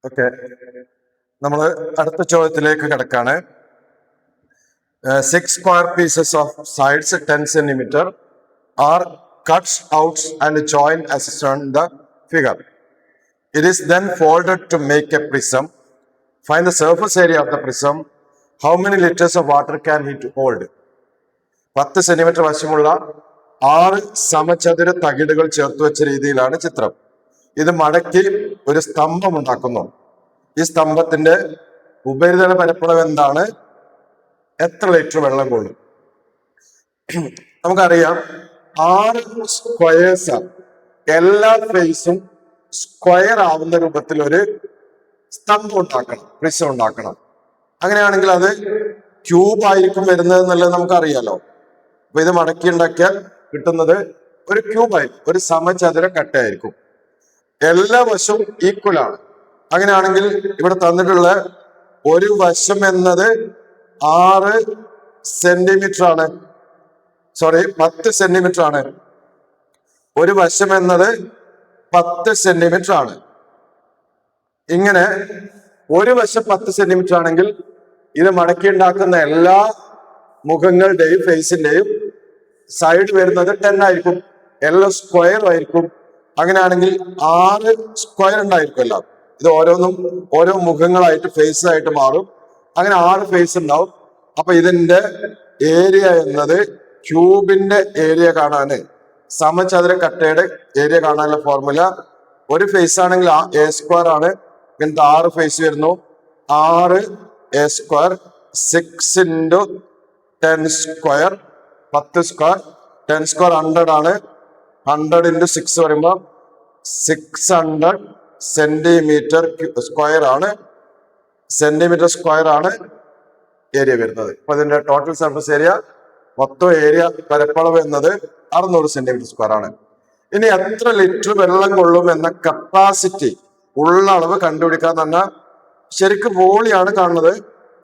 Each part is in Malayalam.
ഓക്കെ, നമ്മൾ അടുത്ത ചോദ്യത്തിലേക്ക് കിടക്കാണ്. 6 square pieces of sides 10 centimeter are cut out and joined as shown in the figure. It is then folded to make a prism. Find the surface area of the prism. How many liters of water can it hold? 10 centimetre വശമുള്ള 6 സമചതുര തകിടുകൾ ചേർത്ത് വെച്ച രീതിയിലാണ് ചിത്രം. ഇത് മടക്കി ഒരു സ്തംഭം ഉണ്ടാക്കുന്നു. ഈ സ്തംഭത്തിന്റെ ഉപരിതല പരപ്പളവ് എന്താണ്? എത്ര ലിറ്റർ വെള്ളം കൊള്ളും? നമുക്കറിയാം 6 സ്ക്വയേഴ്സ്, എല്ലാ ഫേസും സ്ക്വയർ ആവുന്ന രൂപത്തിൽ ഒരു സ്തംഭം ഉണ്ടാക്കണം, പ്രിസം ഉണ്ടാക്കണം. അങ്ങനെയാണെങ്കിൽ അത് ക്യൂബ് ആയിരിക്കും വരുന്നത് എന്നുള്ളത് നമുക്കറിയാലോ. അപ്പൊ ഇത് മടക്കി ഉണ്ടാക്കിയാൽ കിട്ടുന്നത് ഒരു ക്യൂബായിരിക്കും, ഒരു സമചതുര കട്ടയായിരിക്കും. എല്ലാ വശവും ഈക്വൽ ആണ്. അങ്ങനെയാണെങ്കിൽ ഇവിടെ തന്നിട്ടുള്ള ഒരു വശം എന്നത് 6 സെന്റിമീറ്റർ ആണ്, 10 സെന്റിമീറ്റർ ആണ്. ഒരു വശം എന്നത് 10 സെന്റിമീറ്റർ ആണ്. ഇങ്ങനെ ഒരു വശം 10 സെന്റിമീറ്റർ ആണെങ്കിൽ ഇത് മടക്കി ഉണ്ടാക്കുന്ന എല്ലാ മുഖങ്ങളുടെയും ഫേസിന്റെയും സൈഡ് വരുന്നത് 10 ആയിരിക്കും, എല്ലാം സ്ക്വയർ ആയിരിക്കും. അങ്ങനെയാണെങ്കിൽ 6 സ്ക്വയർ ഉണ്ടായിരിക്കുമല്ലോ. ഇത് ഓരോന്നും ഓരോ മുഖങ്ങളായിട്ട് ഫേസ് ആയിട്ട് മാറും. അങ്ങനെ 6 ഫേസ് ഉണ്ടാവും. അപ്പൊ ഇതിന്റെ ഏരിയ എന്നത് ക്യൂബിന്റെ ഏരിയ കാണാന്, സമചതുര കട്ടയുടെ ഏരിയ കാണാനുള്ള ഫോർമുല, ഒരു ഫേസ് ആണെങ്കിൽ എ സ്ക്വയർ ആണ്. ഇങ്ങനത്തെ 6 ഫേസ് വരുന്നു. 6 A square 6 into 10 square, 10 square. 10 square 100 ആണ്. 100 into 6 വരുമ്പോ 600 സെന്റിമീറ്റർ സ്ക്വയർ ആണ്. സെന്റിമീറ്റർ സ്ക്വയർ ആണ് ഏരിയ വരുന്നത്. അപ്പൊ ഇതിന്റെ ടോട്ടൽ സർഫസ് ഏരിയ, മൊത്തം ഏരിയ പരപ്പളവ് എന്നത് 600 സെന്റിമീറ്റർ സ്ക്വയർ ആണ്. ഇനി എത്ര ലിറ്റർ വെള്ളം കൊള്ളും എന്ന കപ്പാസിറ്റി ഉള്ള അളവ് കണ്ടുപിടിക്കാൻ തന്നെ ശരിക്കും വോളിയാണ് കാണുന്നത്,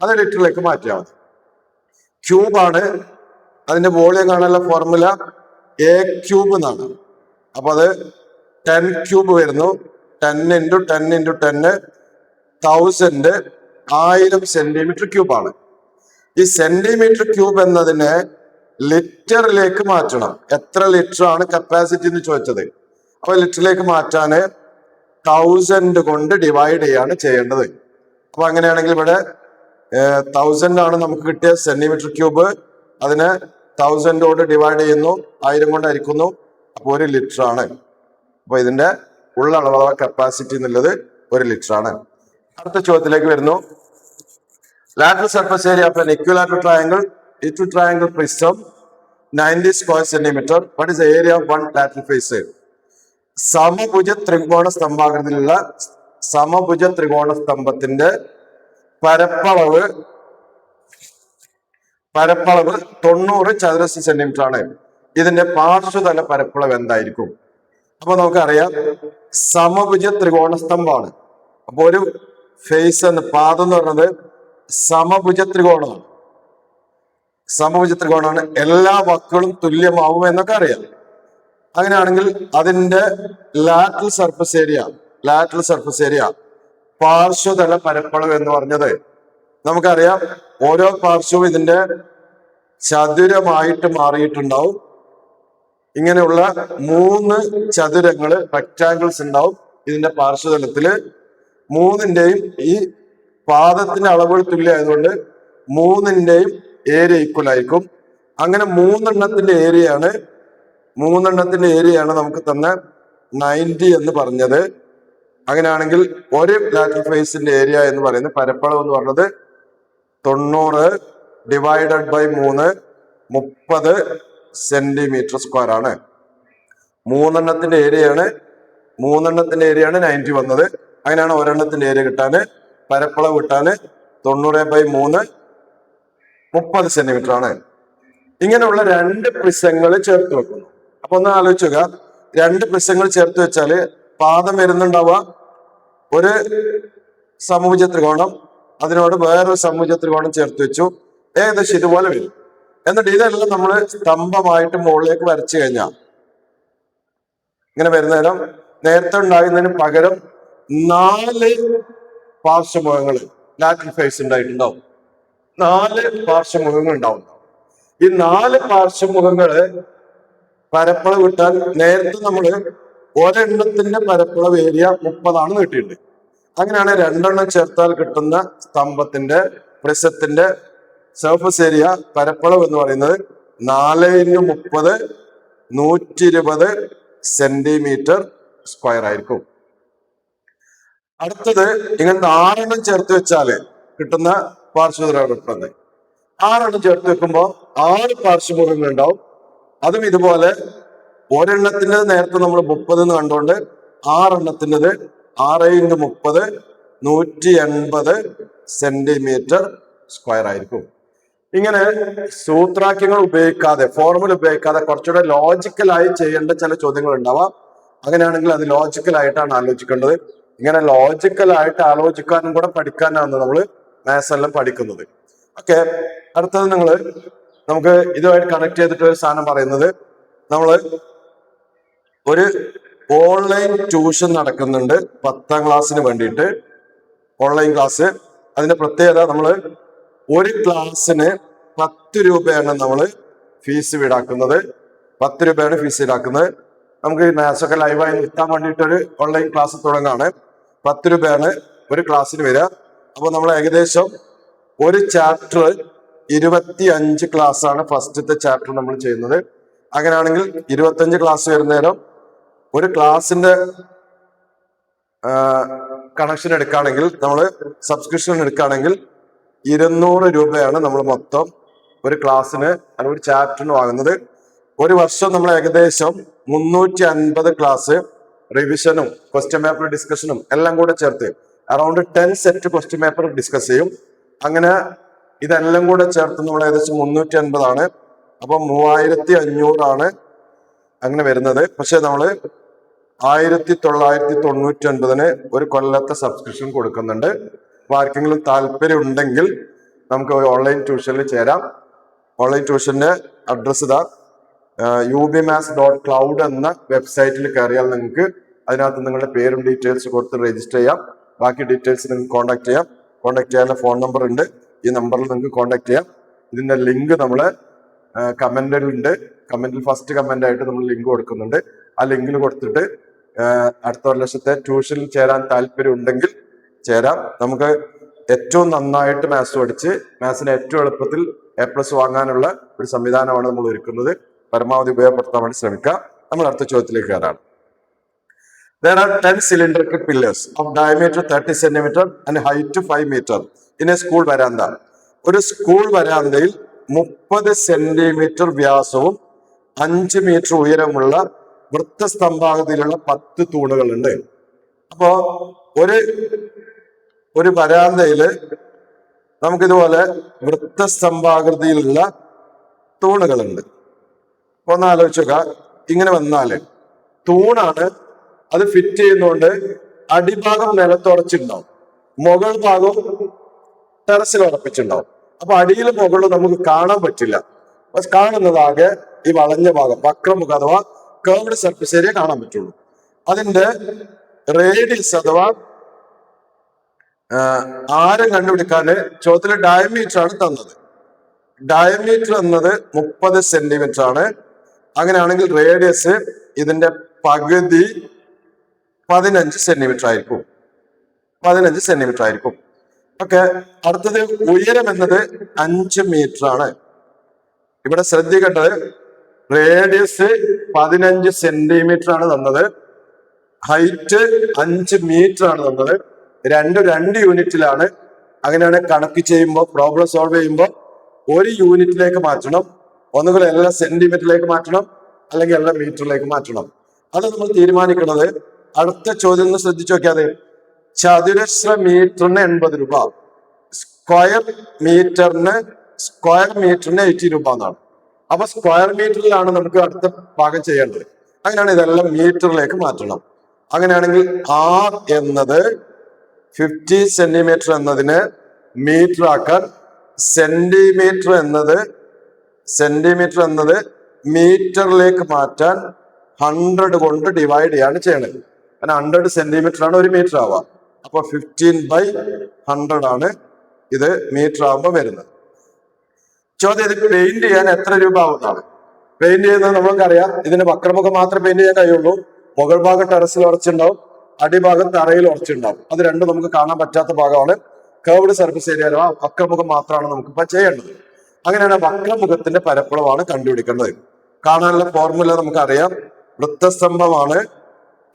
അത് ലിറ്ററിലേക്ക് മാറ്റിയാൽ മതി. ക്യൂബാണ്, അതിന്റെ വോളിയം കാണാനുള്ള ഫോർമുല എ ക്യൂബ് എന്നാണ്. അപ്പൊ അത് 10 ക്യൂബ് വരുന്നു. 10 into 10 into 10 1000, 1000 സെന്റിമീറ്റർ ക്യൂബ് ആണ്. ഈ സെന്റിമീറ്റർ ക്യൂബ് എന്നതിനെ ലിറ്ററിലേക്ക് മാറ്റണം. എത്ര ലിറ്റർ ആണ് കപ്പാസിറ്റി എന്ന് ചോദിച്ചത്. അപ്പൊ ലിറ്ററിലേക്ക് മാറ്റാന് 1000 കൊണ്ട് ഡിവൈഡ് ചെയ്യാണ് ചെയ്യേണ്ടത്. അപ്പൊ അങ്ങനെയാണെങ്കിൽ ഇവിടെ 1000 ആണ് നമുക്ക് കിട്ടിയ സെന്റിമീറ്റർ ക്യൂബ്. അതിനെ 1000 കൊണ്ട് ഡിവൈഡ് ചെയ്യുന്നു, 1000 കൊണ്ട് ഹരിക്കുന്നു. അപ്പൊ 1 ലിറ്റർ ആണ്. അപ്പൊ ഇതിന്റെ ഉള്ള അളവ് കപ്പാസിറ്റി എന്നുള്ളത് 1 ലിറ്റർ ആണ്. അടുത്ത ചോദ്യത്തിലേക്ക് വരുന്നു. Lateral surface area of an equilateral triangle prism 90 square centimetre. What is the area of one lateral face? സമഭുജ ത്രികോണ സ്തംഭാകൃതിയിലുള്ള സമഭുജ ത്രികോണ സ്തംഭത്തിന്റെ പരപ്പളവ് 90 ചതുരശ്ര സെന്റിമീറ്റർ ആണ്. ഇതിന്റെ പാർശ്വതല പരപ്പളവ് എന്തായിരിക്കും? അപ്പൊ നമുക്കറിയാം സമഭുജ ത്രികോണ സ്തംഭമാണ്. അപ്പൊ ഒരു ഫേസ് പാദം എന്ന് പറയുന്നത് സമഭുജ ത്രികോണമാണ്. സമഭുജ ത്രികോണമാണ്, എല്ലാ വക്കുകളും തുല്യമാവും എന്നൊക്കെ അറിയാം. അങ്ങനെയാണെങ്കിൽ അതിന്റെ ലാറ്ററൽ സർഫസ് ഏരിയ പാർശ്വതല പരപ്പളവ് എന്ന് പറഞ്ഞത് നമുക്കറിയാം. ഓരോ പാർശ്വവും ഇതിന്റെ ചതുരമായിട്ട് മാറിയിട്ടുണ്ടാവും. ഇങ്ങനെയുള്ള 3 ചതുരങ്ങള്, റെക്ടാങ്കിൾസ് ഉണ്ടാവും ഇതിന്റെ പാർശ്വതലത്തില്. 3ന്റെയും ഈ പാദത്തിന്റെ അളവുകൾ തുല്യമായതുകൊണ്ട് 3ന്റെയും ഏരിയ ഈക്വൽ ആയിരിക്കും. അങ്ങനെ 3 ഏരിയയാണ് നമുക്ക് തന്ന 90 എന്ന് പറഞ്ഞത്. അങ്ങനെയാണെങ്കിൽ ഒരു ലാറ്ററൽ ഫേസിന്റെ ഏരിയ എന്ന് പറയുന്നത്, പരപ്പളവ് എന്ന് പറഞ്ഞത് 90 ഡിവൈഡഡ് ബൈ 3, 30 സെന്റിമീറ്റർ സ്ക്വയർ ആണ്. 3 ഏരിയയാണ് 90 വന്നത്. അങ്ങനെയാണ് ഒരെണ്ണത്തിന്റെ ഏരിയ കിട്ടാന്, പരപ്പളവ് കിട്ടാന് 90/3 30 സെന്റിമീറ്റർ ആണ്. ഇങ്ങനെയുള്ള 2 പ്രിസങ്ങൾ ചേർത്ത് വെക്കുന്നു. അപ്പൊ ഒന്ന് ആലോചിക്കുക, 2 പ്രിസങ്ങൾ ചേർത്ത് വെച്ചാല് പാദം വരുന്നുണ്ടാവുക ഒരു സമഭുജ ത്രികോണം, അതിനോട് വേറൊരു സമഭുജ ത്രികോണം ചേർത്ത് വെച്ചു, ഏകദേശം ഇതുപോലെ വരും. എന്നിട്ട് ഇതെല്ലാം നമ്മൾ സ്തംഭമായിട്ട് മുകളിലേക്ക് വരച്ചു കഴിഞ്ഞാൽ ഇങ്ങനെ വരുന്നേരം നേരത്തെ ഉണ്ടാകുന്നതിന് പകരം 4 പാർശ്വമുഖങ്ങൾ ലാറ്ററൽ ഫേസ് ഉണ്ടായിട്ടുണ്ടാവും. 4 പാർശ്വമുഖങ്ങൾ ഉണ്ടാവും. ഈ 4 പാർശ്വമുഖങ്ങള് പരപ്പളവ് കിട്ടാൻ നേരത്തെ നമ്മൾ ഒരെണ്ണത്തിന്റെ പരപ്പളവ് ഏരിയ 30 കിട്ടിയിട്ടുണ്ട്. അങ്ങനെയാണ് 2 എണ്ണം ചേർത്താൽ കിട്ടുന്ന സ്തംഭത്തിന്റെ പ്രിസത്തിന്റെ സർഫസ് ഏരിയ പരപ്പളവ് എന്ന് പറയുന്നത് 4x30 120 സെന്റിമീറ്റർ സ്ക്വയർ ആയിരിക്കും. അടുത്തത് ഇങ്ങനത്തെ 6 എണ്ണം ചേർത്ത് വെച്ചാല് കിട്ടുന്ന പാർശ്വദ്രവപ്രതി. 6 എണ്ണം ചേർത്ത് വെക്കുമ്പോൾ 6 പാർശ്വമുഖങ്ങൾ ഉണ്ടാവും. അതും ഇതുപോലെ ഒരെണ്ണത്തിന്റെ നേരത്തെ നമ്മൾ 30 എന്ന് കണ്ടുകൊണ്ട് 6 എണ്ണത്തിൻ്റെത് 6x30 180 സെന്റിമീറ്റർ സ്ക്വയർ ആയിരിക്കും. ഇങ്ങനെ സൂത്രാക്യങ്ങൾ ഉപയോഗിക്കാതെ, ഫോർമുല ഉപയോഗിക്കാതെ കുറച്ചുകൂടെ ലോജിക്കലായി ചെയ്യേണ്ട ചില ചോദ്യങ്ങൾ ഉണ്ടാവാം. അങ്ങനെയാണെങ്കിൽ അത് ലോജിക്കലായിട്ടാണ് ആലോചിക്കേണ്ടത്. ഇങ്ങനെ ലോജിക്കലായിട്ട് ആലോചിക്കാനും കൂടെ പഠിക്കാനാണ് നമ്മൾ മാത്സ് എല്ലാം പഠിക്കുന്നത്. ഓക്കെ, അടുത്തത് നമുക്ക് ഇതുമായിട്ട് കണക്ട് ചെയ്തിട്ട് ഒരു സാധനം പറയുന്നത്, നമ്മള് ഒരു ഓൺലൈൻ ട്യൂഷൻ നടക്കുന്നുണ്ട് 10ാം ക്ലാസ്സിന് വേണ്ടിയിട്ട്. ഓൺലൈൻ ക്ലാസ്, അതിന്റെ പ്രത്യേകത നമ്മള് ഒരു ക്ലാസ്സിന് 10 രൂപയാണ് നമ്മൾ ഫീസ് ഈടാക്കുന്നത്. 10 രൂപയാണ് ഫീസ് ഈടാക്കുന്നത്. നമുക്ക് ഈ മാത്സ് ഒക്കെ ലൈവായി നിർത്താൻ വേണ്ടിയിട്ട് ഒരു ഓൺലൈൻ ക്ലാസ് തുടങ്ങാണ്. 10 രൂപയാണ് ഒരു ക്ലാസ്സിന് വരിക. അപ്പോൾ നമ്മൾ ഏകദേശം ഒരു ചാപ്റ്റർ 25 ക്ലാസ് ആണ് ഫസ്റ്റത്തെ ചാപ്റ്റർ നമ്മൾ ചെയ്യുന്നത്. അങ്ങനെയാണെങ്കിൽ 25 ക്ലാസ് വരുന്നേരം ഒരു ക്ലാസ്സിന്റെ കണക്ഷൻ എടുക്കുകയാണെങ്കിൽ, നമ്മൾ സബ്സ്ക്രിപ്ഷൻ എടുക്കുകയാണെങ്കിൽ 200 രൂപയാണ് നമ്മൾ മൊത്തം ഒരു ക്ലാസ്സിന് അല്ലെങ്കിൽ ഒരു ചാപ്റ്ററിന് വാങ്ങുന്നത്. ഒരു വർഷം നമ്മൾ ഏകദേശം 350 ക്ലാസ് റിവിഷനും ക്വസ്റ്റ്യൻ പേപ്പർ ഡിസ്കഷനും എല്ലാം കൂടെ ചേർത്ത് around 10 set question paper discuss ചെയ്യും. അങ്ങനെ ഇതെല്ലാം കൂടെ ചേർത്ത് നമ്മൾ ഏകദേശം 350 ആണ്. അപ്പൊ 3500 അങ്ങനെ വരുന്നത്. പക്ഷെ നമ്മള് 1999 ഒരു കൊല്ലത്തെ സബ്സ്ക്രിപ്ഷൻ കൊടുക്കുന്നുണ്ട്. അപ്പൊ ആർക്കെങ്കിലും താല്പര്യം ഉണ്ടെങ്കിൽ നമുക്ക് ഒരു ഓൺലൈൻ ട്യൂഷനിൽ ചേരാം. ഓൺലൈൻ ട്യൂഷന്റെ അഡ്രസ് ഇതാ, ubmaths.cloud എന്ന വെബ്സൈറ്റിൽ കയറിയാൽ നിങ്ങൾക്ക് അതിനകത്ത് നിങ്ങളുടെ പേരും ഡീറ്റെയിൽസ് കൊടുത്ത് രജിസ്റ്റർ ചെയ്യാം. ബാക്കി ഡീറ്റെയിൽസ് നിങ്ങൾക്ക് കോൺടാക്ട് ചെയ്യാം. കോൺടാക്ട് ചെയ്യാനുള്ള ഫോൺ നമ്പർ ഉണ്ട്. ഈ നമ്പറിൽ നിങ്ങൾക്ക് കോൺടാക്ട് ചെയ്യാം. ഇതിന്റെ ലിങ്ക് നമ്മൾ കമന്റിൽ ഉണ്ട്. കമന്റിൽ ഫസ്റ്റ് കമന്റ് ആയിട്ട് നമ്മൾ ലിങ്ക് കൊടുക്കുന്നുണ്ട്. ആ ലിങ്കിൽ കൊടുത്തിട്ട് അടുത്ത 1 ലക്ഷത്തെ ട്യൂഷനിൽ ചേരാൻ താല്പര്യം ഉണ്ടെങ്കിൽ ചേരാം. നമുക്ക് ഏറ്റവും നന്നായിട്ട് മാത്സ് പഠിച്ച് മാത്സിന് ഏറ്റവും എളുപ്പത്തിൽ A+ വാങ്ങാനുള്ള ഒരു സംവിധാനമാണ് നമ്മൾ ഒരുക്കുന്നത്. പരമാവധി ഉപയോഗപ്പെടുത്താൻ വേണ്ടി ശ്രമിക്കുക. നമ്മൾ അടുത്ത ചോദ്യത്തിലേക്ക് കയറാം. There are 10 cylindrical pillars of diameter 30 cm and height 5 meter in a school veranda. ഒരു സ്കൂൾ വരാന്തയിൽ 30 സെന്റിമീറ്റർ വ്യാസവും 5 മീറ്റർ ഉയരമുള്ള വൃത്തസ്തംഭാകൃതിയിലുള്ള 10 തൂണുകളുണ്ട്. അപ്പോ ഒരു വരാന്തയില് നമുക്കിതുപോലെ വൃത്തസ്തംഭാകൃതിയിലുള്ള തൂണുകളുണ്ട്. അപ്പൊ ഒന്ന് ആലോചിക്കുക, ഇങ്ങനെ വന്നാല് തൂണാണ്, അത് ഫിറ്റ് ചെയ്യുന്നതുകൊണ്ട് അടിഭാഗം നിലത്തുറച്ചിട്ടുണ്ടാവും, മുകൾ ഭാഗം ടെറസിൽ ഉറപ്പിച്ചിട്ടുണ്ടാവും. അപ്പൊ അടിയിലും മുകളിലും നമുക്ക് കാണാൻ പറ്റില്ല. പക്ഷെ കാണുന്നതാകെ ഈ വളഞ്ഞ ഭാഗം, വക്രമുഖം അഥവാ കേർവ്ഡ് സർഫസ് ഏരിയ കാണാൻ പറ്റുള്ളൂ. അതിന്റെ റേഡിയസ് അഥവാ ആരം കണ്ടുപിടിക്കാന് ചോദ്യത്തില് ഡയമീറ്റർ ആണ് തന്നത്. ഡയമീറ്റർ എന്നത് 30 സെന്റിമീറ്റർ ആണ്. അങ്ങനെയാണെങ്കിൽ റേഡിയസ് ഇതിന്റെ പകുതി 15 സെന്റിമീറ്റർ ആയിരിക്കും. 15 സെന്റിമീറ്റർ ആയിരിക്കും. ഓക്കെ, അടുത്തത് ഉയരം എന്നത് 5 മീറ്റർ ആണ്. ഇവിടെ ശ്രദ്ധിക്കേണ്ടത് റേഡിയസ് 15 സെന്റിമീറ്റർ ആണ് തന്നത്, ഹൈറ്റ് 5 മീറ്റർ ആണ് തന്നത്. രണ്ട് യൂണിറ്റിലാണ്. അങ്ങനെയാണ് കണക്ക് ചെയ്യുമ്പോൾ, പ്രോബ്ലം സോൾവ് ചെയ്യുമ്പോൾ ഒരു യൂണിറ്റിലേക്ക് മാറ്റണം. ഒന്നുകിൽ എല്ലാം സെന്റിമീറ്ററിലേക്ക് മാറ്റണം, അല്ലെങ്കിൽ എല്ലാം മീറ്ററിലേക്ക് മാറ്റണം. അത് നമ്മൾ തീരുമാനിക്കുന്നത് അടുത്ത ചോദ്യം ഒന്ന് ശ്രദ്ധിച്ചു നോക്കിയാതെ. ചതുരശ്ര മീറ്ററിന് 80 രൂപ, സ്ക്വയർ മീറ്ററിന് 80 രൂപ എന്നാണ്. അപ്പൊ സ്ക്വയർ മീറ്ററിലാണ് നമുക്ക് അടുത്ത ഭാഗം ചെയ്യേണ്ടത്. അങ്ങനെയാണ് ഇതെല്ലാം മീറ്ററിലേക്ക് മാറ്റണം. അങ്ങനെയാണെങ്കിൽ R എന്നത് 50 സെന്റിമീറ്റർ എന്നതിന് മീറ്റർ ആക്കാൻ സെന്റിമീറ്റർ എന്നത് മീറ്ററിലേക്ക് മാറ്റാൻ 100 കൊണ്ട് ഡിവൈഡ് ചെയ്യാണ് ചെയ്യണത്. കാരണം 100 സെന്റിമീറ്റർ ആണ് 1 മീറ്റർ ആവുക. അപ്പൊ 15/100 ആണ് ഇത് മീറ്റർ ആകുമ്പോൾ വരുന്നത്. ചോദ്യം, ഇത് പെയിന്റ് ചെയ്യാൻ എത്ര രൂപ ആവുന്നതാണ്? പെയിന്റ് ചെയ്യുന്നത് നമ്മൾക്കറിയാം, ഇതിന് വക്രമുഖം മാത്രമേ പെയിന്റ് ചെയ്യാൻ കഴിയുള്ളൂ. മുകൾ ഭാഗം ടെറസിൽ ഉറച്ചുണ്ടാവും, അടിഭാഗം തറയിൽ ഉറച്ചുണ്ടാവും. അത് രണ്ടും നമുക്ക് കാണാൻ പറ്റാത്ത ഭാഗമാണ് കർവ്ഡ് സർഫസ് ഏരിയ അഥവാ വക്രമുഖം മാത്രമാണ് നമുക്കിപ്പോ ചെയ്യേണ്ടത്. അങ്ങനെയാണ് വക്രമുഖത്തിന്റെ പരപ്പളവാണ് കണ്ടുപിടിക്കേണ്ടത്. കാണാനുള്ള ഫോർമുല നമുക്കറിയാം. വൃത്തസ്തംഭമാണ്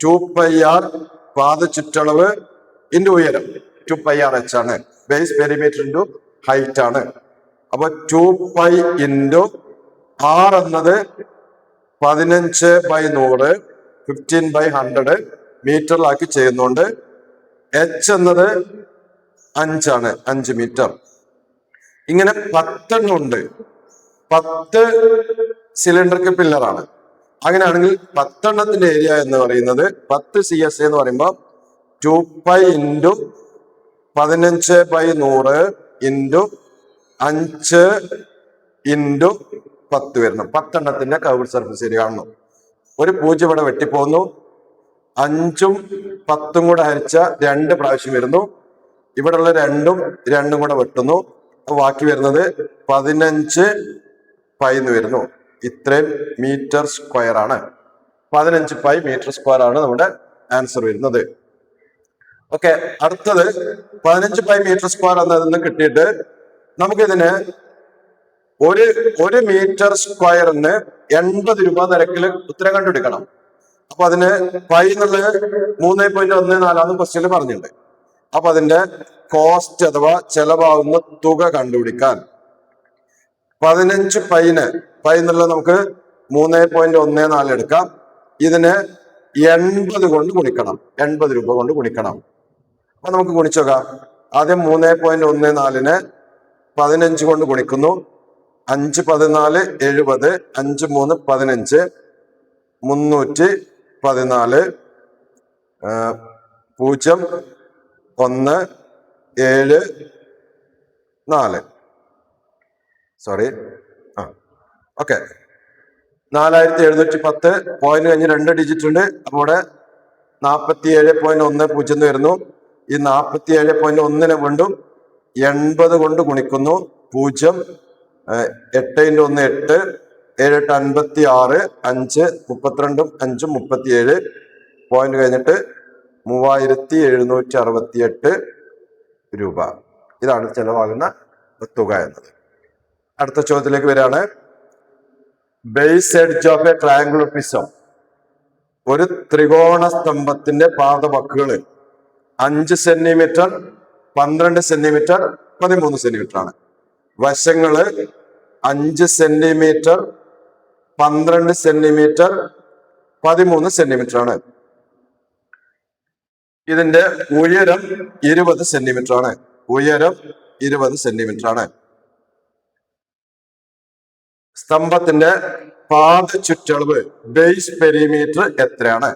2πr പാദ ചുറ്റളവ് ഇൻറ്റു ഉയരം, 2πrh ആണ്. ബേസ് പെരിമീറ്റർ ഇൻറ്റു ഹൈറ്റ് ആണ്. അപ്പൊ 2π ഇൻറ്റു r എന്നത് 15/100, 15/100 മീറ്ററിലാക്കി ചെയ്യുന്നുണ്ട്. h എന്നത് 5 ആണ്, 5 മീറ്റർ. ഇങ്ങനെ 10 ഉണ്ട്. 10 സിലിണ്ടറിക്കൽ പില്ലറാണ്. അങ്ങനെയാണെങ്കിൽ 10 ഏരിയ എന്ന് പറയുന്നത് 10 CSA എന്ന് പറയുമ്പോൾ 2π ഇൻറ്റു 15/100 ഇൻറ്റു 5 ഇൻറ്റു 10 വരണം. 10 കർവ്ഡ് സർഫസ് ഏരിയ കാണുന്നു. ഒരു 0 ഇവിടെ വെട്ടിപ്പോകുന്നു. 5ഉം 10ഉം കൂടെ ഹരിച്ച 2 പ്രാവശ്യം വരുന്നു. ഇവിടെയുള്ള 2ഉം കൂടെ വെട്ടുന്നു. ബാക്കി വരുന്നത് 15π എന്ന് വരുന്നു. ഇത്രയും മീറ്റർ സ്ക്വയർ ആണ്. 15π മീറ്റർ സ്ക്വയർ ആണ് നമ്മുടെ ആൻസർ വരുന്നത്. ഓക്കെ, അടുത്തത് 15π മീറ്റർ സ്ക്വയർ എന്നതിൽ നിന്ന് കിട്ടിയിട്ട് നമുക്കിതിന് ഒരു മീറ്റർ സ്ക്വയറിന് 80 രൂപ നിരക്കിൽ ഉത്തരം കണ്ടുപിടിക്കണം. അപ്പൊ അതിന് പൈ എന്നുള്ളത് 3.14 ക്വസ്റ്റ്യനിൽ പറഞ്ഞിട്ടുണ്ട്. അപ്പൊ അതിന്റെ കോസ്റ്റ് അഥവാ ചെലവാകുന്ന തുക കണ്ടുപിടിക്കാൻ 15π എന്നുള്ളത് നമുക്ക് 3.14 എടുക്കാം. ഇതിന് 80 കൊണ്ട് ഗുണിക്കണം, 80 രൂപ കൊണ്ട് ഗുണിക്കണം. അപ്പൊ നമുക്ക് ഗുണിച്ചോക്കാം. ആദ്യം 3.14 15 കൊണ്ട് ഗുണിക്കുന്നു. 5 14 70, 5 3 15, 314, 0 1 7 4, സോറി, ഓക്കെ, 4710. പോയിന്റ് കഴിഞ്ഞ് 2 ഡിജിറ്റ് ഉണ്ട്. അപ്പോൾ ഇവിടെ 47.10 വരുന്നു. ഈ 47.1 വീണ്ടും 80 കൊണ്ട് ഗുണിക്കുന്നു. 0 8 × 1 8, 7 8 56, 5 32, 5 37. പോയിന്റ് കഴിഞ്ഞിട്ട് 3768 രൂപ. ഇതാണ് ചെലവാകുന്ന തുക എന്നത്. അടുത്ത ചോദ്യത്തിലേക്ക് വരികയാണ്. Base edge of A triangular prism, ഒരു ത്രികോണ സ്തംഭത്തിന്റെ പാദവക്കുകൾ 5 സെന്റിമീറ്റർ, 12 സെന്റിമീറ്റർ, 13 സെന്റിമീറ്റർ ആണ്. വശങ്ങള് 5 സെന്റിമീറ്റർ, 12 സെന്റിമീറ്റർ, 13 സെന്റിമീറ്റർ ആണ്. ഇതിന്റെ ഉയരം 20 സെന്റിമീറ്റർ ആണ്. ഉയരം 20 സെന്റിമീറ്റർ ആണ്. സ്തംഭത്തിന്റെ പാദ ചുറ്റളവ് ബേസ് പെരിമീറ്റർ എത്രയാണ്?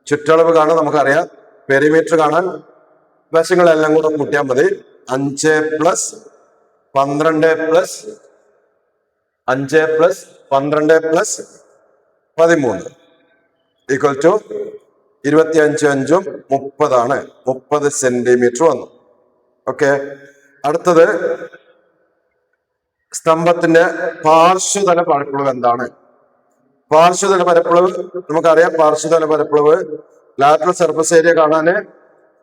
ചുറ്റളവ് കാണാൻ നമുക്കറിയാം. പെരിമീറ്റർ കാണാൻ വശങ്ങളെല്ലാം കൂടെ കൂട്ടിയാൽ മതി. 5 + 12 + 5 + 12 + 13 ഈക്വൽ ടു 25 5 30 ആണ്. 30 സെന്റിമീറ്റർ വന്നു. ഓക്കെ, അടുത്തത് സ്തംഭത്തിന്റെ പാർശ്വതല പരപ്പളവ് എന്താണ്? പാർശ്വതല പരപ്പളവ് നമുക്കറിയാം. പാർശ്വതല പരപ്പളവ് ലാറ്ററൽ സർഫസ് ഏരിയ കാണാന്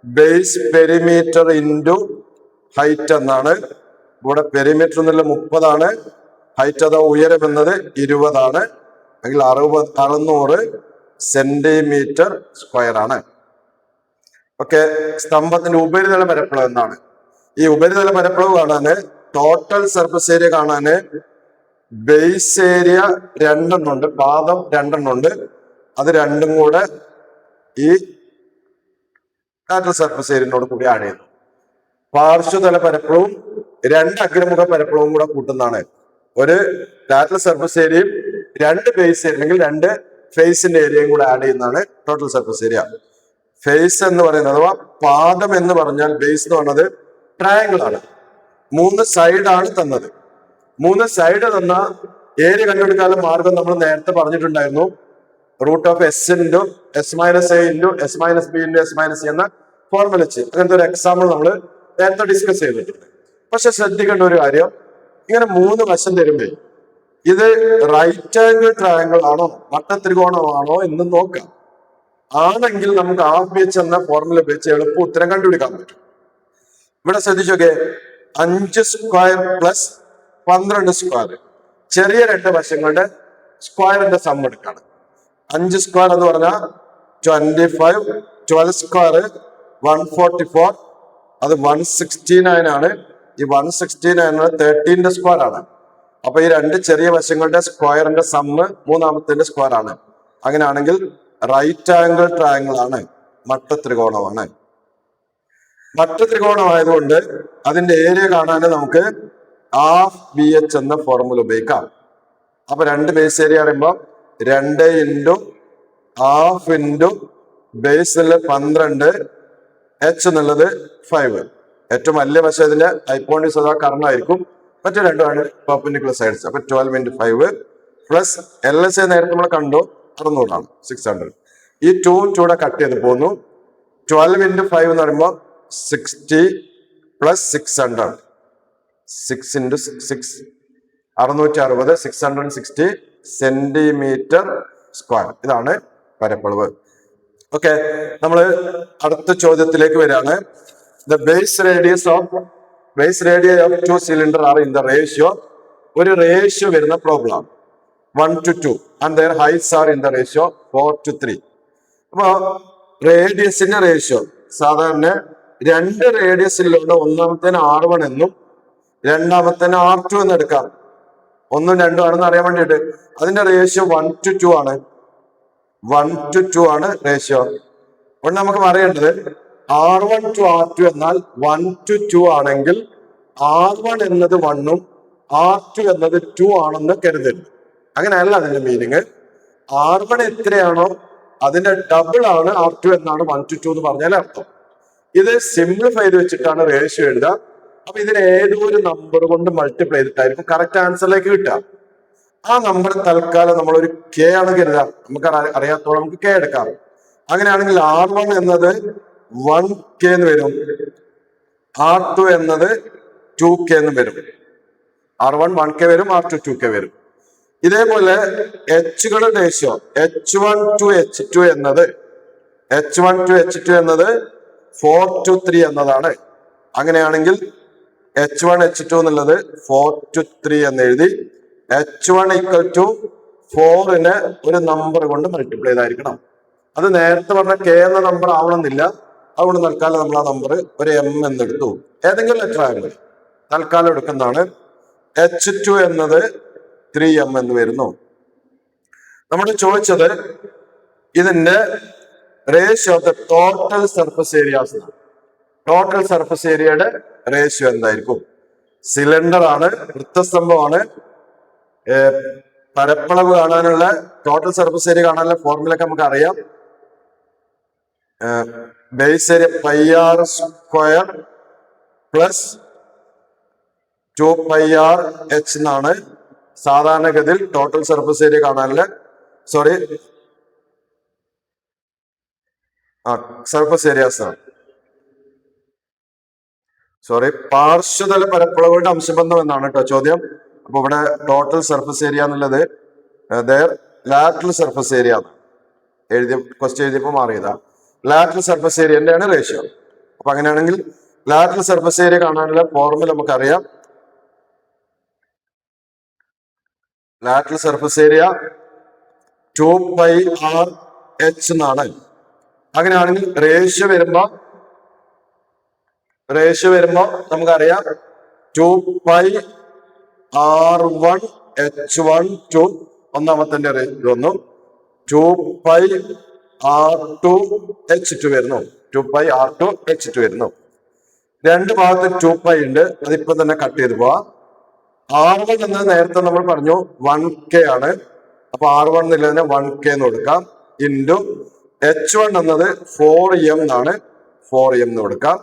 ബേസ് പെരിമീറ്റർ ഇൻറ്റു ഹൈറ്റ് എന്നാണ്. ഇവിടെ പെരിമീറ്റർ എന്നുള്ള 30 ആണ്. ഹൈറ്റ് അഥവാ ഉയരം എന്നത് 20 ആണ്. അല്ലെങ്കിൽ 600 സെന്റിമീറ്റർ സ്ക്വയർ ആണ്. ഓക്കെ, സ്തംഭത്തിന്റെ ഉപരിതല പരപ്പളവ് എന്താണ്? ഈ ഉപരിതല പരപ്പളവ് കാണാന് ടോട്ടൽ സർഫസ് ഏരിയ കാണാന് ബേസ് ഏരിയ 2 ഉണ്ട്, പാദം 2 ഉണ്ട്. അത് രണ്ടും കൂടെ ഈ ലാറ്ററൽ സർഫസ് ഏരിയയോട് കൂടി ആഡ് ചെയ്യുന്നു. പാർശ്വതല പരപ്പളവും 2 അഗ്രമുഖ പരപ്പളവും കൂടെ കൂട്ടുന്നതാണ്. ഒരു ലാറ്ററൽ സർഫസ് ഏരിയയും 2 ബേസ് ഏരിയ അല്ലെങ്കിൽ 2 ഫേസിന്റെ ഏരിയയും കൂടെ ആഡ് ചെയ്യുന്നതാണ് ടോട്ടൽ സർഫസ് ഏരിയ. ഫേസ് എന്ന് പറയുന്നത് അഥവാ പാദം എന്ന് പറഞ്ഞാൽ ബേസ് എന്ന് പറഞ്ഞത് ട്രയാങ്കിൾ ആണ്. 3 സൈഡാണ് തന്നത്. 3 സൈഡ് തന്ന ഏരിയ കണ്ടുപിടിക്കാനുള്ള മാർഗം നമ്മൾ നേരത്തെ പറഞ്ഞിട്ടുണ്ടായിരുന്നു. √(s × s - a × s - b × s - c) എന്ന ഫോർമുല വെച്ച് അങ്ങനത്തെ ഒരു എക്സാമ്പിൾ നമ്മൾ നേരത്തെ ഡിസ്കസ് ചെയ്തിട്ടുണ്ട്. പക്ഷെ ശ്രദ്ധിക്കേണ്ട ഒരു കാര്യം, ഇങ്ങനെ 3 വശം തരുമ്പേ ഇത് റൈറ്റ് ആംഗിൾ ട്രയാങ്കിൾ ആണോ വട്ടത്രികോണമാണോ എന്ന് നോക്കാം. ആണെങ്കിൽ നമുക്ക് RBH എന്ന ഫോർമുല ഉപയോഗിച്ച് എളുപ്പം ഉത്തരം കണ്ടുപിടിക്കാൻ പറ്റും. ഇവിടെ ശ്രദ്ധിച്ചോക്കെ, 5 സ്ക്വയർ പ്ലസ് 12 സ്ക്വയർ, ചെറിയ 2 വശങ്ങളുടെ സ്ക്വയറിന്റെ സം എടുക്കാണ്. 5 സ്ക്വയർ എന്ന് പറഞ്ഞാൽ 25, 12 സ്ക്വയർ 144, അത് 169 ആണ്. ഈ 169 13ന്റെ സ്ക്വയർ ആണ്. അപ്പൊ ഈ 2 ചെറിയ വശങ്ങളുടെ സ്ക്വയറിന്റെ സമ്മ് മൂന്നാമത്തെ സ്ക്വയർ ആണ്. അങ്ങനെയാണെങ്കിൽ റൈറ്റ് ആംഗിൾ ട്രയാങ്കിൾ ആണ്, മട്ടത്രികോണമാണ്. മട്ടത്രികോണമായതുകൊണ്ട് അതിന്റെ ഏരിയ കാണാൻ നമുക്ക് RBH എന്ന ഫോർമുല ഉപയോഗിക്കാം. അപ്പൊ 2 ബേസ് ഏരിയ പറയുമ്പോൾ 2 ഇൻറ്റു ഹാഫ് ഇൻറ്റു ബേസിൽ 12, H എന്നുള്ളത് 5. ഏറ്റവും വലിയ വശം ഇതിന്റെ ഹൈപ്പോണിസ് അഥവാ കർണായിരിക്കും, മറ്റു രണ്ടുമാണ് പെർപെൻഡിക്കുലർ സൈഡ്സ്. അപ്പൊ 12 × 5 പ്ലസ് LSA നേരത്തെ നമ്മൾ കണ്ടു 600 ആണ്, 600. ഈ 2 കൂടെ കട്ട് ചെയ്ത് പോകുന്നു. 12 × 5 എന്ന് പറയുമ്പോൾ 60 പ്ലസ് 600, 6 × 6 660, 660 സെന്റിമീറ്റർ സ്ക്വയർ. ഇതാണ് പരപ്പളവ്. ഓക്കെ, നമ്മൾ അടുത്ത ചോദ്യത്തിലേക്ക് വരികയാണ്. The base radius of 2 cylinder are in the ratio, ഒരു റേഷ്യോ വരുന്ന problem 1:2 and their heights are in the ratio 4:3. അപ്പോ റേഡിയസിന്റെ റേഷ്യോ സാധാരണ 2 റേഡിയസിലുള്ള ഒന്നാമത്തേന് R1 എന്നും രണ്ടാമത്തേന് R2 എന്ന് എടുക്കാം. 1ഉം 2ഉം ആണെന്ന് അറിയാൻ വേണ്ടിയിട്ട് അതിന്റെ റേഷ്യോ 1:2 ആണ്. 1:2 ആണ് റേഷ്യോ. അപ്പോൾ നമുക്ക് പറയേണ്ടത് R1 to R2 എന്നാൽ 1:2 ആണെങ്കിൽ R1 എന്നത് 1ഉം R2 എന്നത് 2 ആണെന്ന് കരുതരുത്. അങ്ങനെയല്ല അതിന്റെ മീനിങ്. R1 എത്രയാണോ അതിന്റെ ഡബിൾ ആണ് R2 എന്നാണ് 1:2 എന്ന് പറഞ്ഞാൽ അർത്ഥം. ഇത് സിംപ്ലിഫൈ ചെയ്ത് വെച്ചിട്ടാണ് റേഷ്യോ എഴുതുക. അപ്പൊ ഇതിന് ഏതോ ഒരു നമ്പർ കൊണ്ട് മൾട്ടിപ്ലൈ ചെയ്തിട്ടായിരിക്കും കറക്റ്റ് ആൻസറിലേക്ക് കിട്ടുക. ആ നമ്പർ തൽക്കാലം നമ്മൾ ഒരു K ആണ് കരുതാം. നമുക്ക് അറിയാത്തോളം നമുക്ക് K എടുക്കാം. അങ്ങനെയാണെങ്കിൽ R1 എന്നത് 1K എന്ന് വരും, R2 എന്നത് 2K എന്ന് വരും. R1 1K വരും, R2 2K വരും. ഇതേപോലെ Hകളുടെ റേഷ്യോ H1 to H2 എന്നത് 4:3 എന്നതാണ്. അങ്ങനെയാണെങ്കിൽ H1 H2 എന്നുള്ളത് 4:3 എന്ന് എഴുതി H1 = 4നെ ഒരു നമ്പർ കൊണ്ട് മൾട്ടിപ്ലൈ ചെയ്തായിരിക്കണം. അത് നേരത്തെ പറഞ്ഞ K എന്ന നമ്പർ ആവണമെന്നില്ല. അതുകൊണ്ട് തൽക്കാലം നമ്മൾ ആ നമ്പർ ഒരു M എന്നെടുത്തു. ഏതെങ്കിലും ലെറ്റർ ആയിരുന്നു തൽക്കാലം എടുക്കുന്നതാണ്. H2 എന്നത് 3M എന്ന് വരുന്നു. നമ്മൾ ചോദിച്ചത് ഇതിന്റെ ratio of the total surface areas. Total surface ഏരിയയുടെ റേഷ്യോ എന്തായിരിക്കും? സിലിണ്ടർ ആണ്, വൃത്തസ്തംഭമാണ്. പരപ്പളവ് കാണാനുള്ള ടോട്ടൽ സർഫസ് ഏരിയ കാണാനുള്ള ഫോർമുലൊക്കെ നമുക്ക് അറിയാം. Base area πr² plus 2πrh എന്നാണ് സാധാരണഗതിയിൽ ടോട്ടൽ സർഫസ് ഏരിയ കാണാനുള്ള സർഫസ് ഏരിയാസ് ആണ്. പാർശ്വതല പരപ്പളവുകളുടെ അംശബന്ധം എന്നാണ് കേട്ടോ ചോദ്യം. അപ്പൊ ഇവിടെ ടോട്ടൽ സർഫസ് ഏരിയ എന്നുള്ളത് ലാറ്ററൽ സർഫസ് ഏരിയ ക്വസ്റ്റ്യൻ എഴുതിയപ്പോ മാറിയതാ. ലാറ്ററൽ സർഫസ് ഏരിയന്റെ ആണ് റേഷ്യോ. അപ്പൊ അങ്ങനെയാണെങ്കിൽ ലാറ്ററൽ സർഫസ് ഏരിയ കാണാനുള്ള ഫോർമുല നമുക്കറിയാം. ലാറ്ററൽ സർഫസ് ഏരിയ 2πrh എന്നാണ്. അങ്ങനെയാണെങ്കിൽ റേഷ്യോ വരുമ്പോ നമുക്കറിയാം 2πr1h1 ഒന്നാമത്തെ റേഷ്യോ വന്നു, 2πr2h2 വരുന്നു, 2πr2h2 വരുന്നു. രണ്ട് ഭാഗത്ത് 2π ഉണ്ട്, അതിപ്പോ തന്നെ കട്ട് ചെയ്ത് പോവാ. R1 എന്നത് നേരത്തെ നമ്മൾ പറഞ്ഞു 1K ആണ്. അപ്പൊ R1 എന്നുള്ളതിനെ 1K എന്ന് കൊടുക്കാം. ഇൻറ്റു H1 എന്നത് 4M എന്നാണ്, 4M എന്ന് കൊടുക്കാം.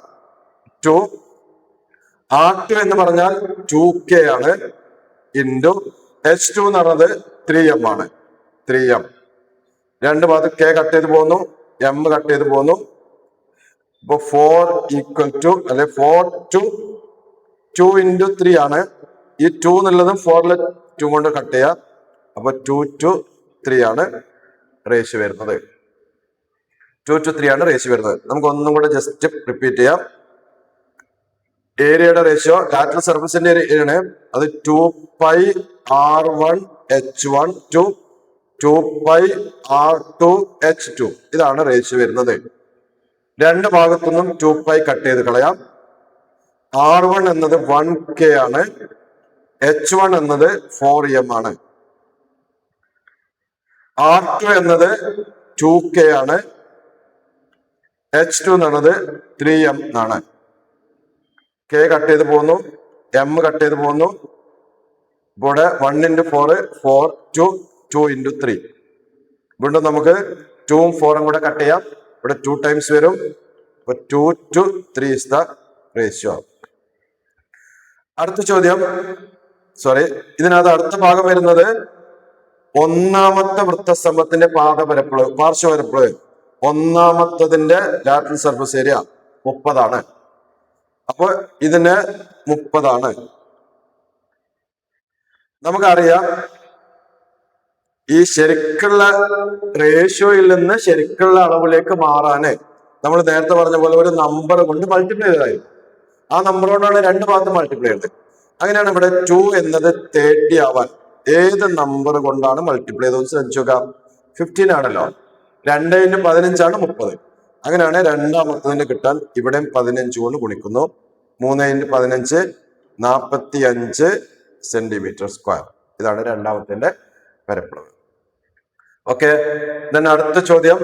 R2 എന്ന് പറഞ്ഞാൽ 2K ആണ്. ഇൻറ്റു H2 എന്ന് പറഞ്ഞത് 3M ആണ്, 3M. രണ്ട് ഭാഗത്ത് K കട്ട് ചെയ്ത് പോകുന്നു, M കട്ട് ചെയ്ത് പോകുന്നു. ഇപ്പൊ 4 ഈക്വൽ ടു അല്ലെ 4 ടു 2 ഇൻറ്റു 3 ആണ്. ഈ 2 എന്നുള്ളതും 4 2 കൊണ്ട് കട്ട് ചെയ്യാം. അപ്പൊ 2 to 3 ആണ് റേഷ്യോ വരുന്നത്. 2 to 3 ആണ് റേഷ്യോ വരുന്നത്. നമുക്ക് ഒന്നും കൂടെ ജസ്റ്റ് റിപ്പീറ്റ് ചെയ്യാം. ഏരിയയുടെ റേഷ്യോ ലാറ്ററൽ സർഫസിന്റെ ഏരിയയാണ്. അത് 2πr1h1 to 2πr2h2 ഇതാണ് റേഷ്യോ വരുന്നത്. രണ്ട് ഭാഗത്തുനിന്നും 2π കട്ട് ചെയ്ത് കളയാം. R1 എന്നത് 1k ആണ്. H1 എന്നത് 4m ആണ്. R2 എന്നത് 2k ആണ്. H2 എന്നത് 3m ആണ്. k കട്ട് ചെയ്ത് പോകുന്നു, m കട്ട് ചെയ്ത് പോകുന്നു. ഇവിടെ 1 into 4 4 to 2 into 3. വീണ്ടും നമുക്ക് 2 ഉം 4 ഉം കൂടെ കട്ട് ചെയ്യാം. ഇവിടെ 2 times വരും. അപ്പൊ 2 to 3 is the ratio. അടുത്ത ചോദ്യം, ഇതിനകത്ത് അടുത്ത ഭാഗം വരുന്നത് ഒന്നാമത്തെ വൃത്തസ്തംഭത്തിന്റെ പാർശ്വപരപ്പളവ് ഒന്നാമത്തതിന്റെ ലാറ്ററൽ സർഫസ് ഏരിയ 30 ആണ്. അപ്പൊ ഇതിന് 30 ആണ്. നമുക്കറിയാം ഈ ശരിക്കുള്ള റേഷ്യോയിൽ നിന്ന് ശരിക്കുള്ള അളവിലേക്ക് മാറാന് നമ്മൾ നേരത്തെ പറഞ്ഞ പോലെ ഒരു നമ്പർ കൊണ്ട് മൾട്ടിപ്ലൈ ചെയ്തതായിരുന്നു. ആ നമ്പർ കൊണ്ടാണ് രണ്ട് ഭാഗത്ത് മൾട്ടിപ്ലൈ ചെയ്തത്. അങ്ങനെയാണ് ഇവിടെ 2 എന്നത് 30 ആവാൻ ഏത് നമ്പർ കൊണ്ടാണ് മൾട്ടിപ്ലൈ ചെയ്തതെന്ന് ശ്രദ്ധിച്ചു നോക്കാം. 15 ആണല്ലോ. 2 into 15 ആണ് 30. അങ്ങനെയാണ് രണ്ടാമത്തതിന് കിട്ടാൻ ഇവിടെയും 15 കൊണ്ട് ഗുണിക്കുന്നു. 3 into 15 45 സെന്റിമീറ്റർ സ്ക്വയർ. ഇതാണ് രണ്ടാമത്തിന്റെ പരപ്പളവ്. ഓക്കെ, അടുത്ത ചോദ്യം.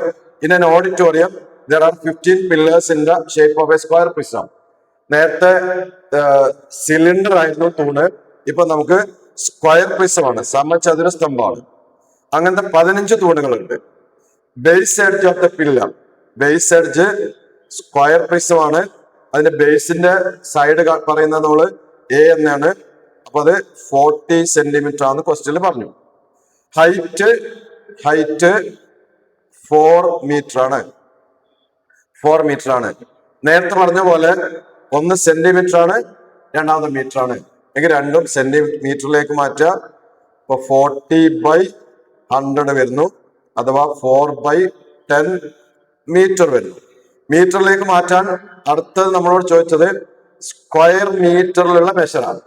In an auditorium there are 15 pillars in the shape of a square prism. നേരത്തെ സിലിണ്ടർ ആയിരുന്നു തൂണ്, ഇപ്പൊ നമുക്ക് സ്ക്വയർ പ്രിസമാണ്, സമചതുര സ്തംഭമാണ്. അങ്ങനത്തെ 15 തൂണുകളുണ്ട്. Base edge of the pillar, base edge square പ്രിസമാണ്. അതിന്റെ ബേസിന്റെ സൈഡ് പറയുന്നത് നമ്മള് എ എന്നാണ്. അപ്പൊ അത് 40 സെന്റിമീറ്റർ ആണെന്ന് ക്വസ്റ്റ്യനിൽ പറഞ്ഞു. ഹൈറ്റ് 4 മീറ്റർ ആണ്. 4 മീറ്റർ ആണ്. നേരത്തെ പറഞ്ഞ പോലെ ഒന്ന് സെന്റിമീറ്റർ ആണ്, രണ്ടാമത്തെ മീറ്റർ ആണ്. എങ്കിൽ രണ്ടും സെന്റിമീറ്ററിലേക്ക് മാറ്റുക. ഇപ്പൊ 40/100 വരുന്നു, അഥവാ 4/10 മീറ്റർ വരുന്നു. മീറ്ററിലേക്ക് മാറ്റാൻ അടുത്തത് നമ്മളോട് ചോദിച്ചത് സ്ക്വയർ മീറ്ററിലുള്ള മെഷറാണ്.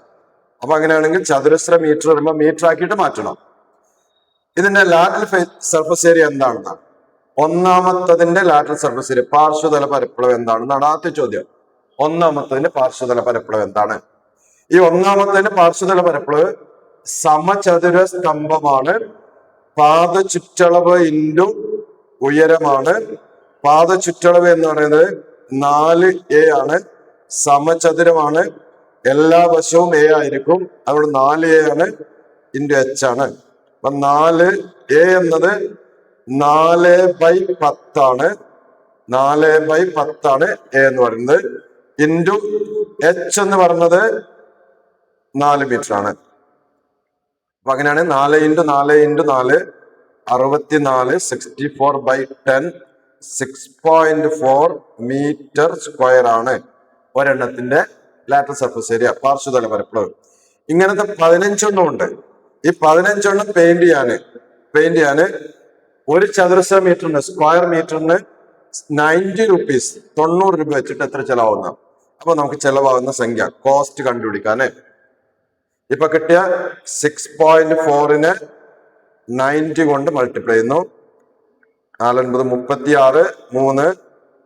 അപ്പൊ അങ്ങനെയാണെങ്കിൽ ചതുരശ്ര മീറ്റർ വരുമ്പോൾ മീറ്റർ ആക്കിയിട്ട് മാറ്റണം. ഇതിന്റെ ലാറ്ററൽ സർഫസ് ഏരിയ എന്താണെന്നാണ് ഒന്നാമത്തതിന്റെ ലാറ്ററൽ സർഫസ് ഏരിയ പാർശ്വതല പരപ്പളവ് എന്താണെന്നാണ് ആദ്യത്തെ ചോദ്യം. ഒന്നാമത്തതിന്റെ പാർശ്വതല പരപ്പളവ് എന്താണ്? ഈ ഒന്നാമത്തതിന്റെ പാർശ്വതല പരപ്പളവ് സമചതുര സ്തംഭമാണ്. പാദ ചുറ്റളവ് ഇൻറ്റു ഉയരമാണ്. പാദ ചുറ്റളവ് എന്ന് പറയുന്നത് 4a ആണ്. സമചതുരമാണ്, എല്ലാ വശവും a ആയിരിക്കും. അതുകൊണ്ട് 4a ആണ് ഇൻറ്റു h ആണ്. അപ്പൊ 4a എന്നത് 4/10 ആണ്. 4/10 ആണ് a എന്ന് പറയുന്നത്. ഇൻറ്റു h എന്ന് പറയുന്നത് 4 മീറ്റർ ആണ്. അപ്പൊ അങ്ങനെയാണ് 4 into 4 into 4 64 64/10 6.4 മീറ്റർ സ്ക്വയർ ആണ് ഒരെണ്ണത്തിന്റെ ലാറ്ററൽ സർഫസ് ഏരിയ പാർശ്വതല പരപ്പളവ്. ഇങ്ങനത്തെ 15 ഉണ്ട്. ഈ 15 പെയിന്റ് ചെയ്യാന് ഒരു ചതുരശ്ര മീറ്ററിന് സ്ക്വയർ മീറ്ററിന് 90 rupees 90 രൂപ വെച്ചിട്ട് എത്ര ചെലവാകുന്ന? അപ്പൊ നമുക്ക് ചെലവാകുന്ന സംഖ്യ കോസ്റ്റ് കണ്ടുപിടിക്കാന് ഇപ്പൊ കിട്ടിയ 6.4നെ 90 കൊണ്ട് മൾട്ടിപ്ലൈ ചെയ്യുന്നു. 4 9 36 3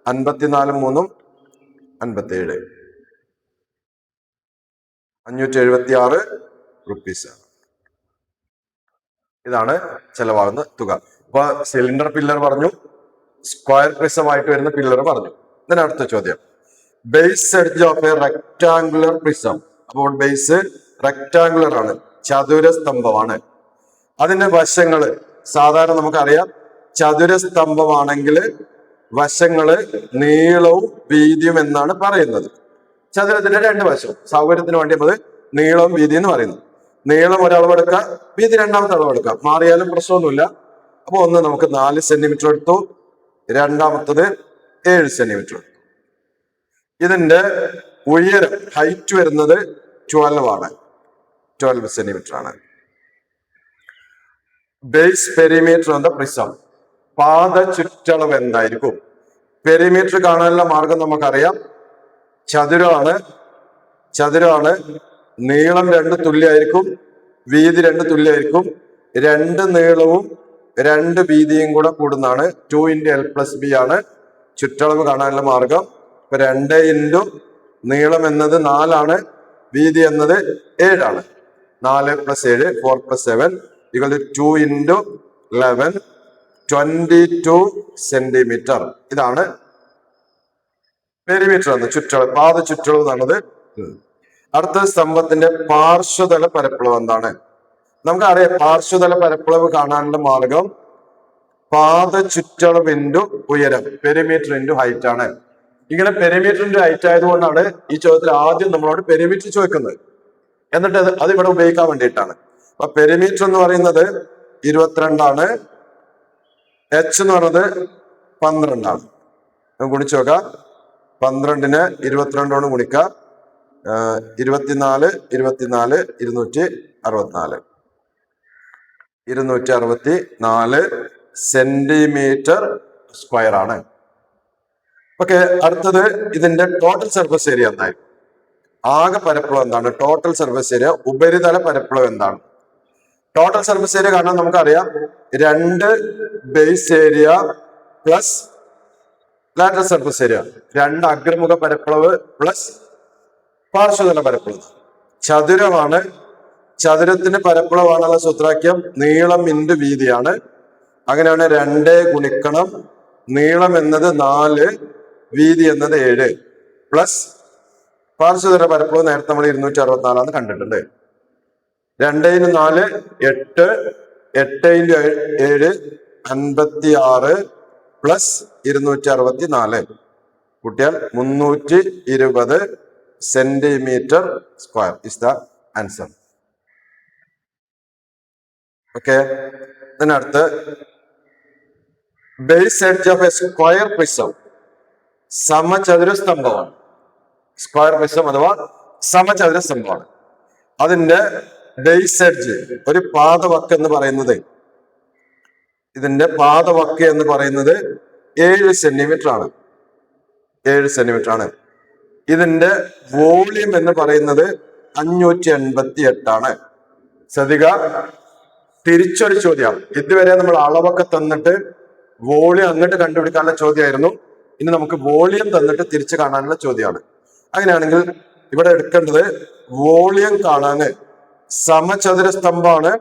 54 3 57 576 റുപ്പീസ്. ഇതാണ് ചെലവാകുന്ന തുക. അപ്പൊ സിലിണ്ടർ പില്ലർ പറഞ്ഞു, സ്ക്വയർ പ്രിസമായിട്ട് വരുന്ന പില്ലർ പറഞ്ഞു. ഇതിന് അടുത്ത ചോദ്യം, base edge of A rectangular prism. അപ്പോൾ ബേസ് റെക്ടാങ്കുലർ ആണ്, ചതുരസ്തംഭമാണ്. അതിന്റെ വശങ്ങള് സാധാരണ നമുക്കറിയാം, ചതുരസ്തംഭമാണെങ്കിൽ വശങ്ങള് നീളവും വീതിയും എന്നാണ് പറയുന്നത്. ചതുരത്തിന്റെ രണ്ട് വശം സൗകര്യത്തിന് വേണ്ടി അത് നീളവും വീതി എന്ന് പറയുന്നു. നീളം ഒരളവെടുക്കാം, വീതി രണ്ടാമത്തെ അളവെടുക്കാം, മാറിയാലും പ്രശ്നമൊന്നുമില്ല. അപ്പൊ ഒന്ന് നമുക്ക് 4 സെന്റിമീറ്റർ എടുത്തു, രണ്ടാമത്തത് 7 സെന്റിമീറ്റർ എടുത്തു. ഇതിന്റെ ഉയരം ഹൈറ്റ് വരുന്നത് 12 ആണ്, 12 സെന്റിമീറ്റർ ആണ്. Base perimeter of the prism, പാദ ചുറ്റളവ് എന്തായിരിക്കും? പെരിമീറ്റർ കാണാനുള്ള മാർഗം നമുക്കറിയാം, ചതുരമാണ്. നീളം 2 തുല്യമായിരിക്കും, വീതി 2 തുല്യമായിരിക്കും. 2 നീളവും 2 വീതിയും കൂടെ കൂടുന്നതാണ് 2 × L+B ആണ് ചുറ്റളവ് കാണാനുള്ള മാർഗം. ഇപ്പൊ 2 ഇൻറ്റു നീളം എന്നത് 4 ആണ്, വീതി എന്നത് 7 ആണ്. 4 + 7 4 + 7 = 2 × 11 22 സെന്റിമീറ്റർ. ഇതാണ് പെരിമീറ്റർ എന്ന് ചുറ്റളവ്, പാദ ചുറ്റളവ് എന്നുള്ളത്. അടുത്ത സ്തംഭത്തിന്റെ പാർശ്വതല പരപ്പളവ് എന്താണ്? നമുക്കറിയാം പാർശ്വതല പരപ്പളവ് കാണാനുള്ള മാർഗം പാദ ചുറ്റളവ് ഇൻറ്റു ഉയരം, പെരിമീറ്റർ ഇൻറ്റു ഹൈറ്റ് ആണ്. ഇങ്ങനെ പെരിമീറ്റർ ഇൻറ്റു ഹൈറ്റ് ആയതുകൊണ്ടാണ് ഈ ചോദ്യത്തിൽ ആദ്യം നമ്മളോട് പെരിമീറ്റർ ചോദിക്കുന്നത്. എന്നിട്ട് അത് ഇവിടെ ഉപയോഗിക്കാൻ വേണ്ടിയിട്ടാണ്. അപ്പൊ പെരിമീറ്റർ എന്ന് പറയുന്നത് 22 ആണ്, h എന്ന് പറയുന്നത് 12 ആണ്. നമുക്ക് ഗുണിച്ചു നോക്കാം. 12നെ 22 കൊണ്ട് ഗുണിക്കാം. 24 264 സെന്റിമീറ്റർ സ്ക്വയർ ആണ്. ഓക്കെ, അടുത്തത് ഇതിന്റെ ടോട്ടൽ സർഫസ് ഏരിയ എന്തായി? ആകെ പരപ്പളവ് എന്താണ്? ടോട്ടൽ സർഫസ് ഏരിയ, ഉപരിതല പരപ്പളവ് എന്താണ്? ടോട്ടൽ സർഫസ് ഏരിയ കാണാൻ നമുക്കറിയാം 2 base area plus lateral surface area, 2 അഗ്രമുഖ പരപ്പളവ് പ്ലസ് പാർശ്വതല പരപ്പളവ്. ചതുരമാണ്, ചതുരത്തിന് പരപ്പളവാണുള്ള സൂത്രാക്യം നീളം ഇൻറ്റു വീതിയാണ്. അങ്ങനെയാണ് 2 ഗുണിക്കണം നീളം എന്നത് 4, വീതി എന്നത് 7 പ്ലസ് പാർശ്വതല പരപ്പളവ് നേരത്തെ നമ്മൾ 264 കണ്ടിട്ടുണ്ട്. 2 × 4 8, 8 × 7 56 പ്ലസ് 264 കൂട്ടിയാൽ 320 centimetre square is the answer. Okay, ഇതിനടുത്ത് base edge of a square prism, സമചതുര സ്തംഭമാണ്. സ്ക്വയർ പ്രിസം അഥവാ സമചതുര സ്തംഭമാണ്. അതിന്റെ ബേസ് എഡ്ജ്, ഒരു പാദവക്ക് എന്ന് പറയുന്നത്, ഇതിന്റെ പാദവക്ക് എന്ന് പറയുന്നത് 7 സെന്റിമീറ്റർ ആണ്. 7 സെന്റിമീറ്റർ ആണ്. ഇതിന്റെ വോളിയം എന്ന് പറയുന്നത് 588 ആണ്. ശ്രദ്ധിക, തിരിച്ചൊരു ചോദ്യമാണ്. ഇതുവരെ നമ്മൾ അളവൊക്കെ തന്നിട്ട് വോളിയം അങ്ങോട്ട് കണ്ടുപിടിക്കാനുള്ള ചോദ്യമായിരുന്നു. ഇനി നമുക്ക് വോളിയം തന്നിട്ട് തിരിച്ചു കാണാനുള്ള ചോദ്യമാണ്. അങ്ങനെയാണെങ്കിൽ ഇവിടെ എടുക്കേണ്ടത് വോളിയം കാണാന് സമചതുര സ്തംഭമാണ്.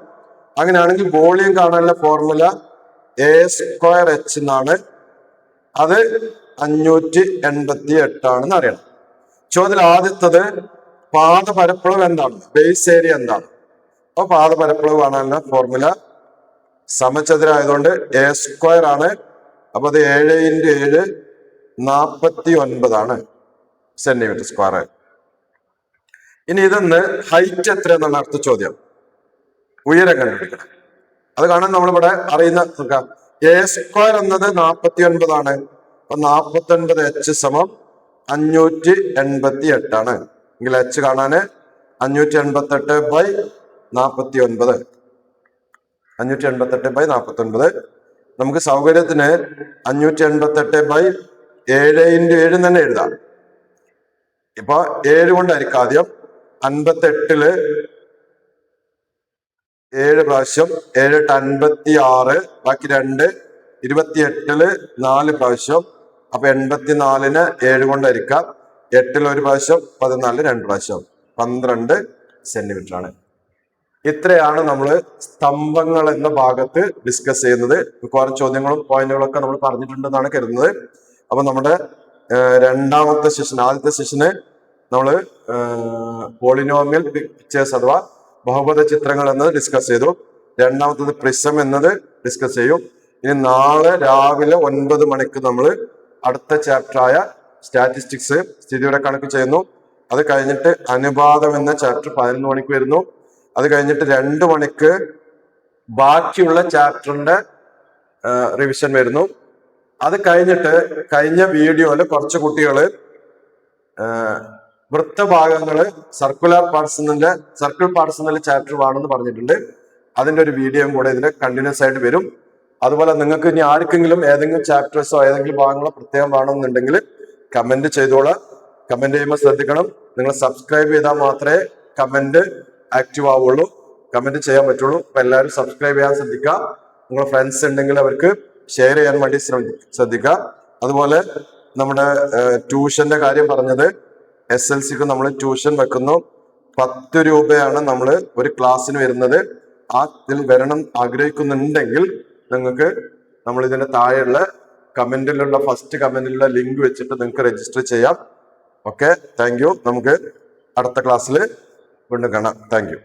അങ്ങനെയാണെങ്കിൽ വോളിയം കാണാനുള്ള ഫോർമുല A²H എന്നാണ്. അത് 588 ആണെന്ന് അറിയണം. ചോദ്യം ആദ്യത്തത് പാദ പരപ്പളവ് എന്താണ്? ബേസ് ഏരിയ എന്താണ്? അപ്പൊ പാദ പരപ്പളവ് കാണാനുള്ള ഫോർമുല സമചതുര ആയതുകൊണ്ട് A² ആണ്. അപ്പൊ അത് 7 × 7 49 ആണ് സെന്റിമീറ്റർ സ്ക്വയർ. ഇനി ഇതൊന്ന് ഹൈറ്റ് എത്ര എന്നാണ് അടുത്ത ചോദ്യം. ഉയരം കണ്ടുപിടിക്കണം. അത് കാണാൻ നമ്മളിവിടെ അറിയുന്ന A² എന്നത് 49 ആണ്. അപ്പൊ 49H = 588 ആണ്. എങ്കിൽ H കാണാന് 588/49. 588/49. നമുക്ക് സൗകര്യത്തിന് 588/7 × 7 തന്നെ എഴുതാം. ഇപ്പൊ 7 കൊണ്ടായിരിക്കും ആദ്യം. 58 7 പ്രാവശ്യം, 7 × 56, ബാക്കി 2, 28 4 പ്രാവശ്യം. അപ്പൊ 84നെ 7 കൊണ്ടായിരിക്കാം. 8 1 പ്രാവശ്യം, 14 2 പ്രാവശ്യം, 12 സെന്റിമീറ്റർ ആണ്. ഇത്രയാണ് നമ്മൾ സ്തംഭങ്ങൾ എന്ന ഭാഗത്ത് ഡിസ്കസ് ചെയ്യുന്നത്. മിക്കവാറും ചോദ്യങ്ങളും പോയിന്റുകളും ഒക്കെ നമ്മൾ പറഞ്ഞിട്ടുണ്ടെന്നാണ് കരുതുന്നത്. അപ്പൊ നമ്മുടെ രണ്ടാമത്തെ സെഷൻ, ആദ്യത്തെ സെഷന് നമ്മൾ പോളിനോമിയൽ പിക്ചേഴ്സ് അഥവാ ബഹുപദ ചിത്രങ്ങൾ എന്നത് ഡിസ്കസ് ചെയ്തു. രണ്ടാമത്തത് പ്രിസം എന്നത് ഡിസ്കസ് ചെയ്യും. ഇനി നാളെ രാവിലെ 9 മണിക്ക് നമ്മൾ അടുത്ത ചാപ്റ്ററായ സ്റ്റാറ്റിസ്റ്റിക്സ്, സ്ഥിതിവിവരക്കണക്ക് ചെയ്യുന്നു. അത് കഴിഞ്ഞിട്ട് അനുപാതം എന്ന ചാപ്റ്റർ 11 മണിക്ക് വരുന്നു. അത് കഴിഞ്ഞിട്ട് 2 മണിക്ക് ബാക്കിയുള്ള ചാപ്റ്ററിന്റെ റിവിഷൻ വരുന്നു. അത് കഴിഞ്ഞിട്ട് കഴിഞ്ഞ വീഡിയോയില് കുറച്ച് കുട്ടികൾ വൃത്തഭാഗങ്ങള് സർക്കിൾ പാർട്സ് എന്നുള്ള ചാപ്റ്റർ വേണമെന്ന് പറഞ്ഞിട്ടുണ്ട്. അതിന്റെ ഒരു വീഡിയോയും കൂടെ ഇതിൽ കണ്ടിന്യൂസ് ആയിട്ട് വരും. അതുപോലെ നിങ്ങൾക്ക് ഇനി ആർക്കെങ്കിലും ഏതെങ്കിലും ചാപ്റ്റേഴ്സോ ഏതെങ്കിലും ഭാഗങ്ങളോ പ്രത്യേകം വേണമെന്നുണ്ടെങ്കിൽ കമന്റ് ചെയ്തോളാം. കമന്റ് ചെയ്യുമ്പോൾ ശ്രദ്ധിക്കണം, നിങ്ങൾ സബ്സ്ക്രൈബ് ചെയ്താൽ മാത്രമേ കമന്റ് ആക്റ്റീവ് ആവുള്ളൂ, കമന്റ് ചെയ്യാൻ പറ്റുള്ളൂ. അപ്പൊ എല്ലാവരും സബ്സ്ക്രൈബ് ചെയ്യാൻ ശ്രദ്ധിക്കുക. നിങ്ങളുടെ ഫ്രണ്ട്സ് ഉണ്ടെങ്കിൽ അവർക്ക് ഷെയർ ചെയ്യാൻ വേണ്ടി ശ്രദ്ധിക്കുക. അതുപോലെ നമ്മുടെ ട്യൂഷന്റെ കാര്യം പറഞ്ഞത്, SLCക്ക് നമ്മൾ ട്യൂഷൻ വെക്കുന്നു. 10 രൂപയാണ് നമ്മൾ ഒരു ക്ലാസ്സിന് വരുന്നത്. ഇതിൽ വരണം ആഗ്രഹിക്കുന്നുണ്ടെങ്കിൽ നിങ്ങൾക്ക് നമ്മൾ ഇതിന്റെ താഴെയുള്ള കമന്റിലുള്ള ഫസ്റ്റ് കമന്റിലുള്ള ലിങ്ക് വെച്ചിട്ട് നിങ്ങൾക്ക് രജിസ്റ്റർ ചെയ്യാം. Okay, thank you. നമുക്ക് അടുത്ത ക്ലാസ്സിൽ വീണ്ടും കാണാം. Thank you.